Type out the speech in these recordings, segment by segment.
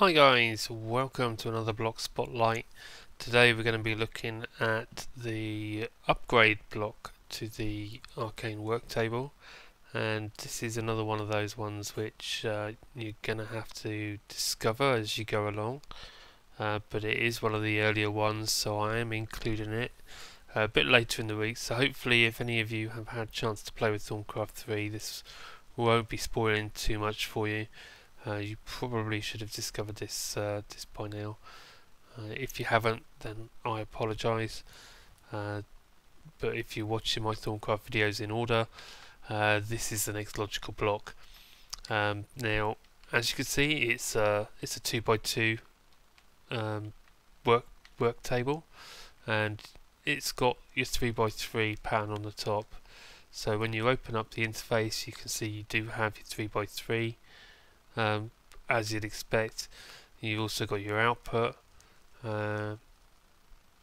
Hi guys, welcome to another block spotlight. Today we're going to be looking at the upgrade block to the arcane work table, and this is another one of those ones which you're going to have to discover as you go along, but it is one of the earlier ones, so I am including it a bit later in the week, so hopefully if any of you have had a chance to play with Thorncraft 3 this won't be spoiling too much for you. You probably should have discovered this by now. If you haven't, then I apologise. But if you're watching my Thorncraft videos in order, this is the next logical block. Now, as you can see, it's a 2x2 work table, and it's got your 3x3 pattern on the top. So when you open up the interface, you can see you do have your 3x3. As you'd expect. You've also got your output. I'm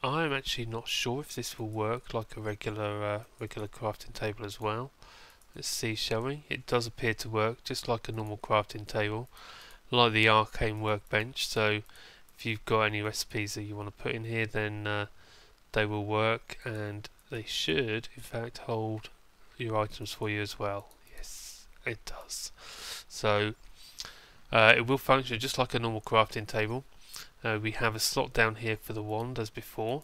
actually not sure if this will work like a regular crafting table as well. Let's see, shall we? It does appear to work just like a normal crafting table, like the arcane workbench. So if you've got any recipes that you want to put in here, then they will work, and they should in fact hold your items for you as well. Yes, it does. So it will function just like a normal crafting table. We have a slot down here for the wand as before,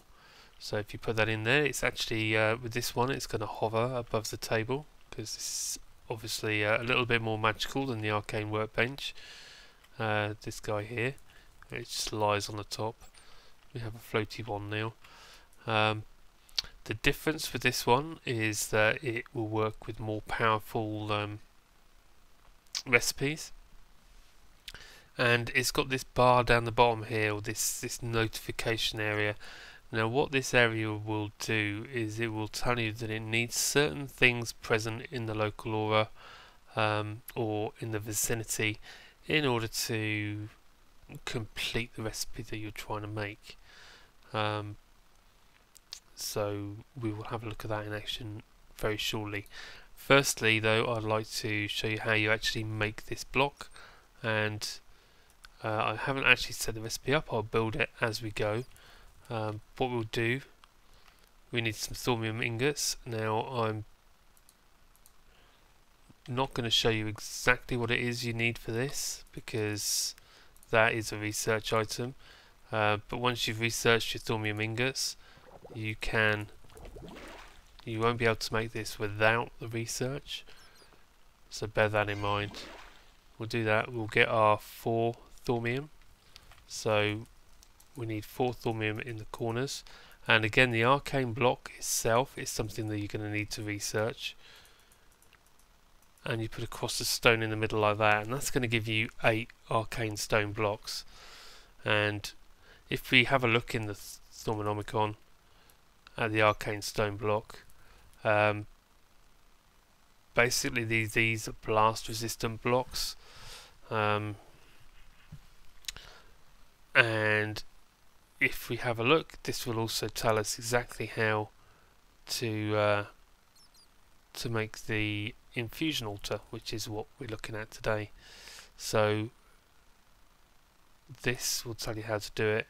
so if you put that in there, it's actually with this one it's going to hover above the table, because this is obviously a little bit more magical than the arcane workbench. This guy here, it just lies on the top. We have a floaty wand now. The difference with this one is that it will work with more powerful recipes. And it's got this bar down the bottom here, or this notification area. Now what this area will do is it will tell you that it needs certain things present in the local aura or in the vicinity in order to complete the recipe that you're trying to make. So we will have a look at that in action very shortly. Firstly though, I'd like to show you how you actually make this block, and I haven't actually set the recipe up. I'll build it as we go. What we'll do, we need some thaumium ingots. Now I'm not going to show you exactly what it is you need for this, because that is a research item, but once you've researched your thaumium ingots, you won't be able to make this without the research, so bear that in mind. We'll do that. We'll get our 4 thaumium, so we need 4 thaumium in the corners, and again the arcane block itself is something that you're going to need to research, and you put a cross of stone in the middle like that, and that's going to give you 8 arcane stone blocks. And if we have a look in the Thaumonomicon at the arcane stone block, basically these are blast resistant blocks, and if we have a look, this will also tell us exactly how to make the infusion altar, which is what we're looking at today. So this will tell you how to do it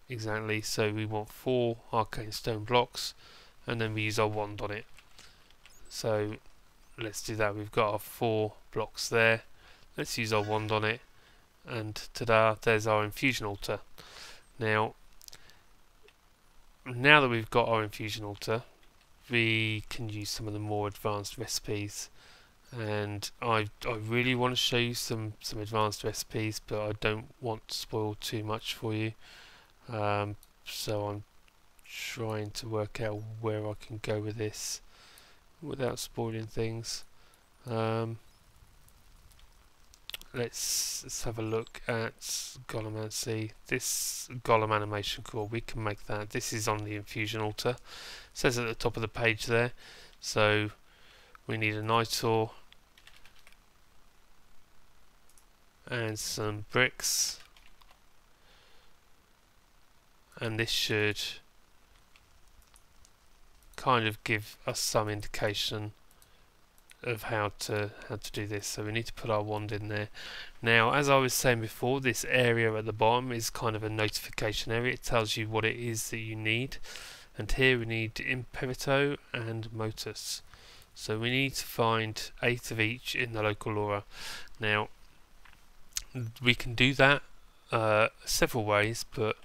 exactly. So we want 4 arcane stone blocks, and then we use our wand on it. So let's do that. We've got our 4 blocks there. Let's use our wand on it, and ta-da, there's our infusion altar. Now that we've got our infusion altar, we can use some of the more advanced recipes, and I really want to show you some advanced recipes, but I don't want to spoil too much for you, so I'm trying to work out where I can go with this without spoiling things. Let's have a look at Golomancy. This Golem animation core, we can make that. This is on the infusion altar. It says at the top of the page there. So we need a nitor and some bricks, and this should kind of give us some indication of how to do this. So we need to put our wand in there. Now, as I was saying before, this area at the bottom is kind of a notification area. It tells you what it is that you need, and here we need Imperito and Motus. So we need to find 8 of each in the local aura. Now we can do that several ways, but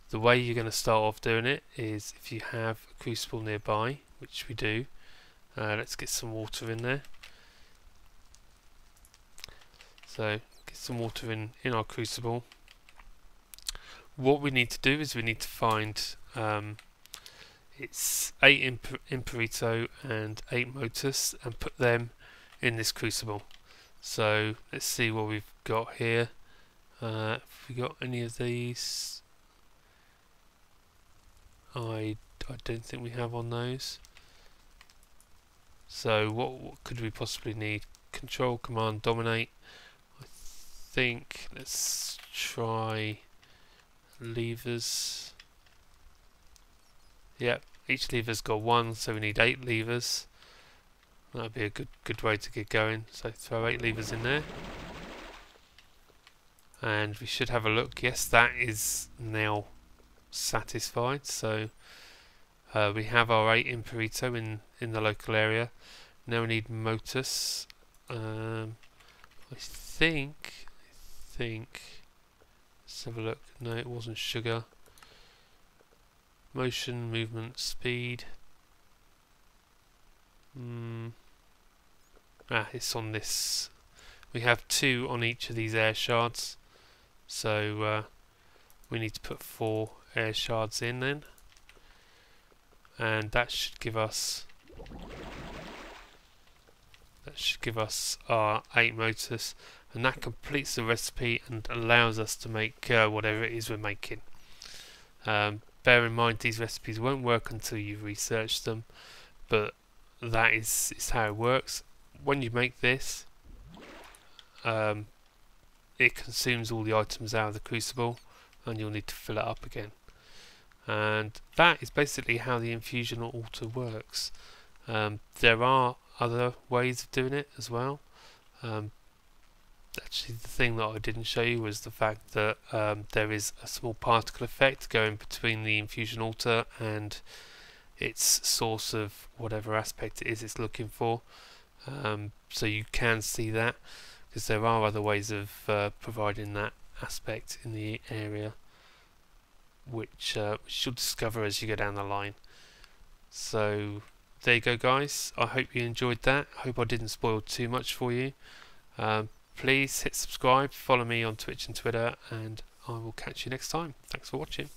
the way you're going to start off doing it is if you have a crucible nearby, which we do. Let's get some water in there. So get some water in our crucible. What we need to do is we need to find it's 8 Imperito and 8 Motus, and put them in this crucible. So let's see what we've got here. Have we got any of these? I don't think we have on those. So what could we possibly need? Control, Command, Dominate. I think let's try levers. Yep, each lever's got 1, so we need 8 levers. That'd be a good way to get going. So throw 8 levers in there, and we should have a look. Yes, that is now satisfied. So we have our 8 Imperito in the local area. Now we need Motus. I think let's have a look. No, it wasn't sugar. Motion, movement, speed. It's on this. We have 2 on each of these air shards, so we need to put 4 air shards in then, and that should give us our 8 Motus, and that completes the recipe and allows us to make whatever it is we're making. Bear in mind, these recipes won't work until you've researched them, but that is how it works. When you make this, it consumes all the items out of the crucible, and you'll need to fill it up again. And that is basically how the infusion altar works. There are other ways of doing it as well. Actually, the thing that I didn't show you was the fact that there is a small particle effect going between the infusion altar and its source of whatever aspect it is it's looking for. So you can see that, because there are other ways of providing that aspect in the area, which you'll discover as you go down the line. So there you go, guys. I hope you enjoyed that. I hope I didn't spoil too much for you. Please hit subscribe, follow me on Twitch and Twitter, and I will catch you next time. Thanks for watching.